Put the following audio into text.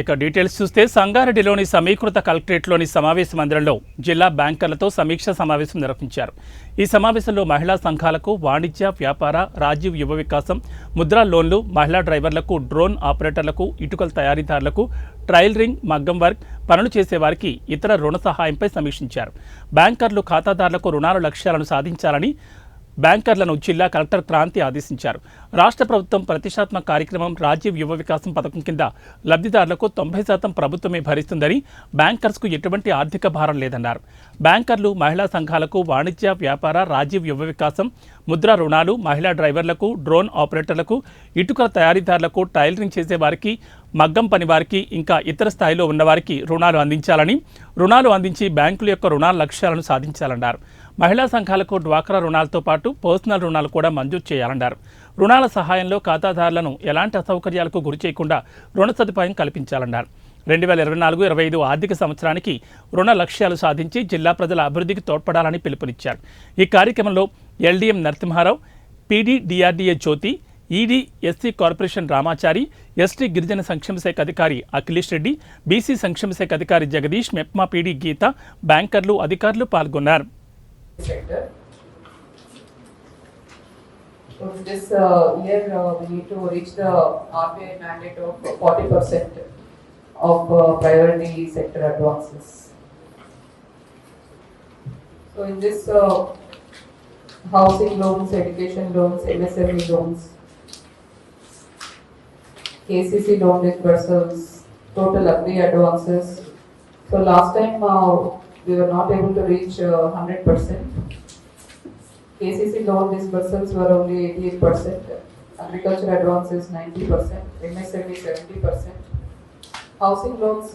ఇక డీటెయిల్స్ చూస్తే సంగారెడ్డిలోని సమీకృత కలెక్టరేట్లోని సమావేశ మందిరంలో జిల్లా బ్యాంకర్లతో సమీక్ష సమావేశం నిర్వహించారు. ఈ సమావేశంలో మహిళా సంఘాలకు వాణిజ్య, వ్యాపార, రాజీవ్ యువ వికాసం, ముద్రా లోన్లు, మహిళా డ్రైవర్లకు, డ్రోన్ ఆపరేటర్లకు, ఇటుకల తయారీదారులకు, ట్రైలరింగ్, మగ్గం వర్క్ పనులు చేసేవారికి ఇతర రుణ సహాయంపై సమీక్షించారు. బ్యాంకర్లు ఖాతాదారులకు రుణాల లక్ష్యాలను సాధించాలని బ్యాంకర్లను జిల్లా కలెక్టర్ క్రాంతి ఆదేశించారు. రాష్ట్ర ప్రభుత్వం ప్రతిష్టాత్మక కార్యక్రమం రాజీవ్ యువ వికాసం పథకం కింద లబ్ధిదారులకు 90% ప్రభుత్వమే భరిస్తుందని, బ్యాంకర్స్కు ఎటువంటి ఆర్థిక భారం లేదన్నారు. బ్యాంకర్లు, మహిళా సంఘాలకు వాణిజ్య, వ్యాపార, రాజీవ్ యువ వికాసం, ముద్రా రుణాలు, మహిళా డ్రైవర్లకు, డ్రోన్ ఆపరేటర్లకు, ఇటుకల తయారీదారులకు, టైలరింగ్ చేసేవారికి, మగ్గం పని వారికి, ఇంకా ఇతర స్థాయిలో ఉన్నవారికి రుణాలు అందించాలని, రుణాలు అందించి బ్యాంకుల యొక్క రుణాల లక్ష్యాలను సాధించాలన్నారు. మహిళా సంఘాలకు డ్వాక్రా రుణాలతో పాటు పర్సనల్ రుణాలు కూడా మంజూరు చేయాలన్నారు. రుణాల సహాయంలో ఖాతాదారులను ఎలాంటి అసౌకర్యాలకు గురి చేయకుండా రుణ సదుపాయం కల్పించాలన్నారు. 2024-25 ఆర్థిక సంవత్సరానికి రుణ లక్ష్యాలు సాధించి జిల్లా ప్రజల అభివృద్ధికి తోడ్పడాలని పిలుపునిచ్చారు. ఈ కార్యక్రమంలో LDM Narasimharao, PD DRDA Jyothi, ED SC corporation Ramachari, ST గిరిజన సంక్షేమ శాఖ అధికారి అఖిలేష్ రెడ్డి, బీసీ సంక్షేమ శాఖ అధికారి జగదీష్, మెప్మా పీడీ గీత, బ్యాంకర్లు, అధికారులు పాల్గొన్నారు. Sector. So this year we need to reach the RBI mandate of 40% of priority sector advances. So in this housing loans, education loans, MSME loans, KCC loan disbursements, total agri advances. So last time we were not able to reach 100%. KCC loan disbursements were only 88%, agriculture advances 90%, MSME 70%. Housing loans